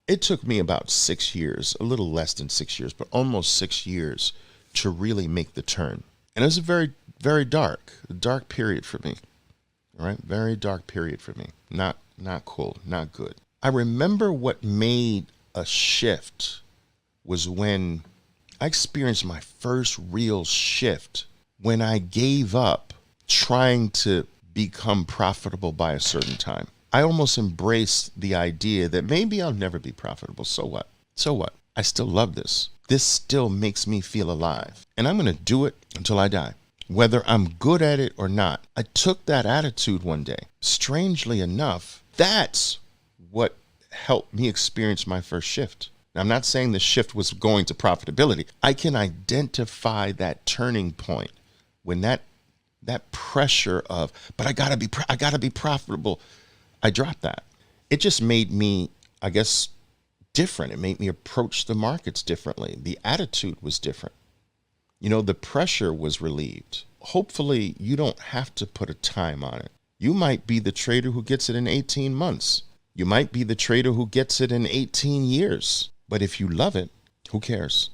It took me about 6 years, a little less than 6 years, but almost 6 years to really make the turn. And it was a very, very dark period for me. All right. Very dark period for me. Not cool, not good. I remember what made a shift was when I experienced my first real shift when I gave up trying to become profitable by a certain time. I almost embraced the idea that maybe I'll never be profitable. So what? So what? I still love this. This still makes me feel alive. And I'm going to do it until I die, whether I'm good at it or not. I took that attitude one day. Strangely enough, that's what helped me experience my first shift. Now, I'm not saying the shift was going to profitability. I can identify that turning point when that pressure of, but I gotta be profitable. I dropped that. It just made me, I guess, different. It made me approach the markets differently. The attitude was different. You know, the pressure was relieved. Hopefully, you don't have to put a time on it. You might be the trader who gets it in 18 months. You might be the trader who gets it in 18 years. But if you love it, who cares?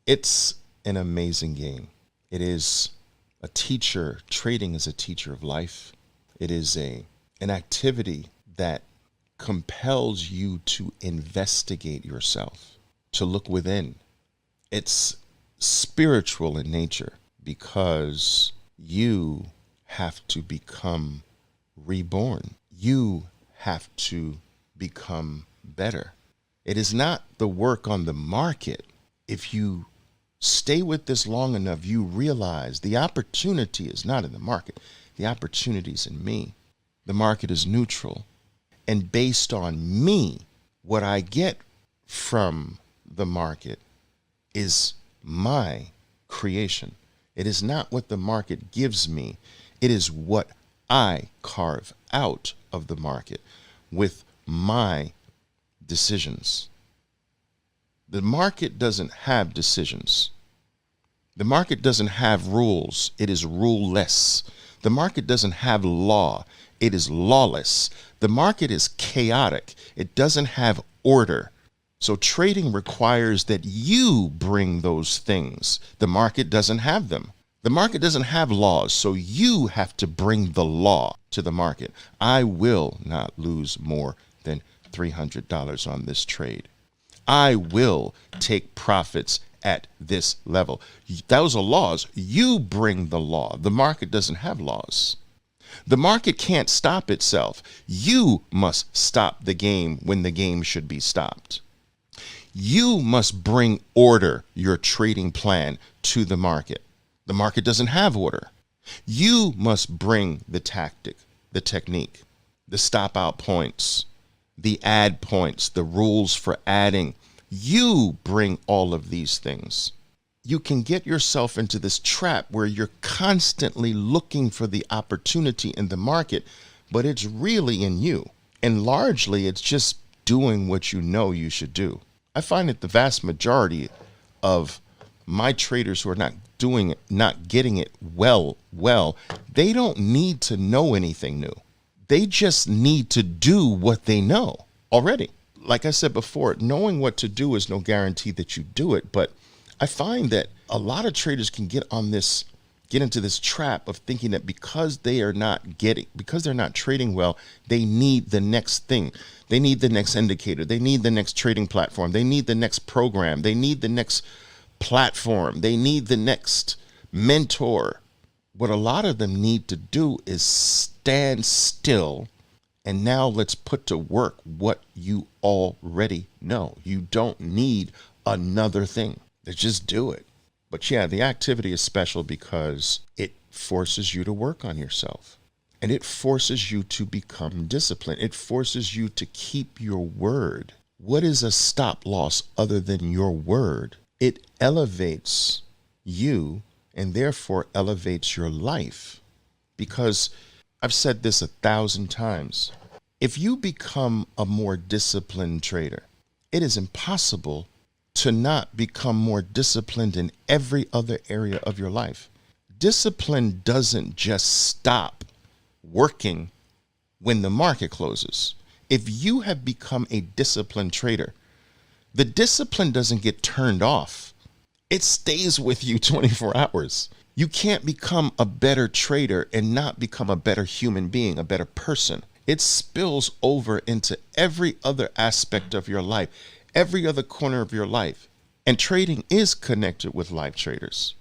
It's an amazing game. It is a teacher. Trading is a teacher of life. It is an activity that compels you to investigate yourself, to look within. It's spiritual in nature because you have to become reborn. You have to become better. It is not the work on the market. If you stay with this long enough, you realize the opportunity is not in the market. The opportunity is in me. The market is neutral. And based on me, what I get from the market is my creation. It is not what the market gives me. It is what I carve out of the market with my decisions. The market doesn't have decisions. The market doesn't have rules. It is ruleless. The market doesn't have law. It is lawless. The market is chaotic. It doesn't have order. So trading requires that you bring those things. The market doesn't have them. The market doesn't have laws, so you have to bring the law to the market. I will not lose more than $300 on this trade. I will take profits at this level. Those are laws. You bring the law. The market doesn't have laws. The market can't stop itself. You must stop the game when the game should be stopped. You must bring order, your trading plan, to the market. The market doesn't have order. You must bring the tactic, the technique, the stop out points, the add points, the rules for adding. You bring all of these things. You can get yourself into this trap where you're constantly looking for the opportunity in the market, but it's really in you. And largely, it's just doing what you know you should do. I find that the vast majority of my traders who are not doing it, not getting it well, they don't need to know anything new. They just need to do what they know already. Like I said before, knowing what to do is no guarantee that you do it. But I find that a lot of traders can get into this trap of thinking that because they're not trading well, they need the next thing. They need the next indicator. They need the next trading platform. They need the next program. They need the next platform. They need the next mentor. What a lot of them need to do is stand still. And now let's put to work what you already know. You don't need another thing. Just do it. But yeah, the activity is special because it forces you to work on yourself. And it forces you to become disciplined. It forces you to keep your word. What is a stop loss other than your word? It elevates you and therefore elevates your life. Because I've said this 1,000 times. If you become a more disciplined trader, it is impossible to not become more disciplined in every other area of your life. Discipline doesn't just stop working when the market closes. If you have become a disciplined trader, The discipline doesn't get turned off. It stays with you 24 hours. You can't become a better trader and not become a better human being, a better person. It spills over into every other aspect of your life, every other corner of your life. And trading is connected with live traders.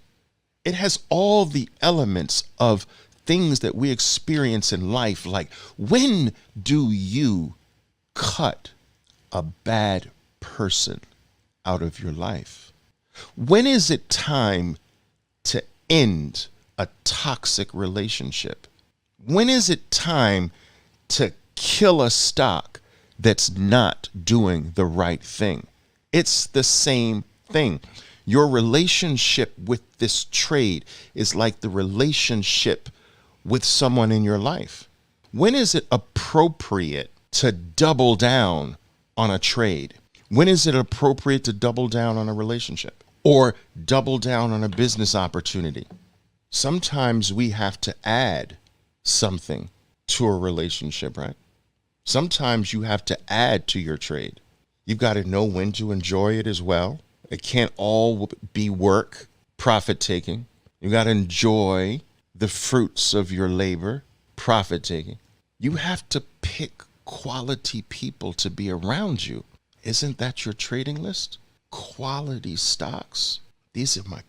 It has all the elements of things that we experience in life. Like, when do you cut a bad person out of your life? When is it time to end a toxic relationship? When is it time to kill a stock that's not doing the right thing? It's the same thing. Your relationship with this trade is like the relationship with someone in your life. When is it appropriate to double down on a trade? When is it appropriate to double down on a relationship or double down on a business opportunity? Sometimes we have to add something to a relationship, right? Sometimes you have to add to your trade. You've got to know when to enjoy it as well. It can't all be work, profit taking. You got to enjoy the fruits of your labor, profit taking. You have to pick quality people to be around you. Isn't that your trading list? Quality stocks. This is my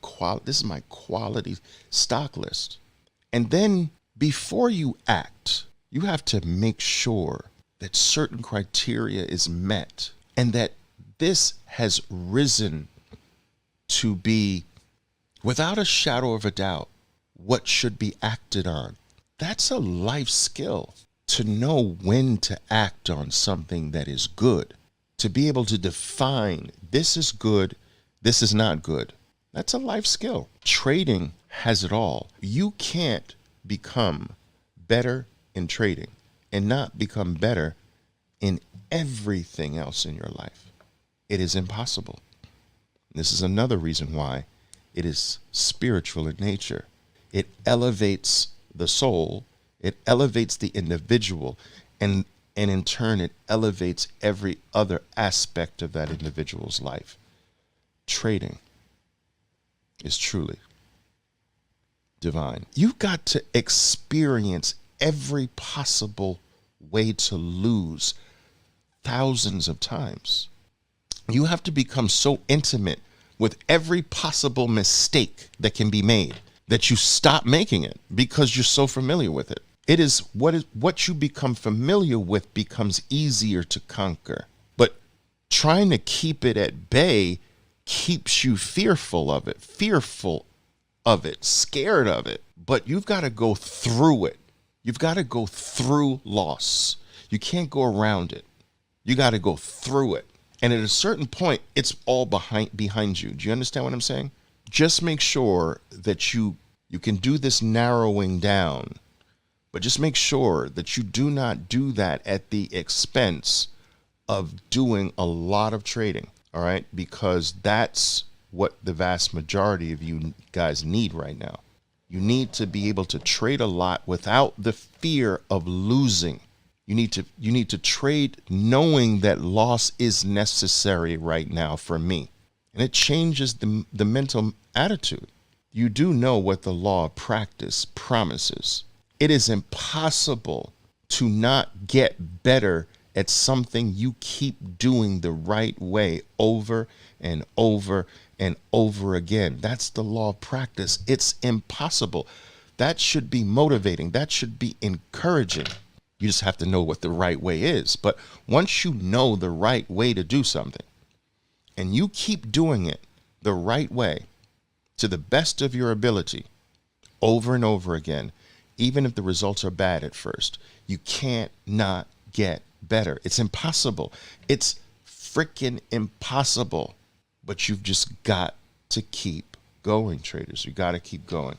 quality stock list. And then before you act, you have to make sure that certain criteria is met and that this has risen to be, without a shadow of a doubt, what should be acted on. That's a life skill, to know when to act on something that is good, to be able to define this is good, this is not good. That's a life skill. Trading has it all. You can't become better in trading and not become better in everything else in your life. It is impossible. This is another reason why it is spiritual in nature. It elevates the soul, it elevates the individual, and in turn it elevates every other aspect of that individual's life. Trading is truly divine. You've got to experience every possible way to lose thousands of times. You have to become so intimate with every possible mistake that can be made that you stop making it because you're so familiar with it. It is what you become familiar with becomes easier to conquer. But trying to keep it at bay keeps you fearful of it, scared of it. But you've got to go through it. You've got to go through loss. You can't go around it. You got to go through it. And at a certain point, it's all behind you. Do you understand what I'm saying? Just make sure that you can do this narrowing down, but just make sure that you do not do that at the expense of doing a lot of trading, all right? Because that's what the vast majority of you guys need right now. You need to be able to trade a lot without the fear of losing. You need to trade knowing that loss is necessary right now for me. And it changes the mental attitude. You do know what the law of practice promises. It is impossible to not get better at something you keep doing the right way over and over and over again. That's the law of practice. It's impossible. That should be motivating. That should be encouraging. You just have to know what the right way is. But once you know the right way to do something and you keep doing it the right way to the best of your ability over and over again, even if the results are bad at first, you can't not get better. It's impossible. It's freaking impossible. But you've just got to keep going, traders. You got to keep going.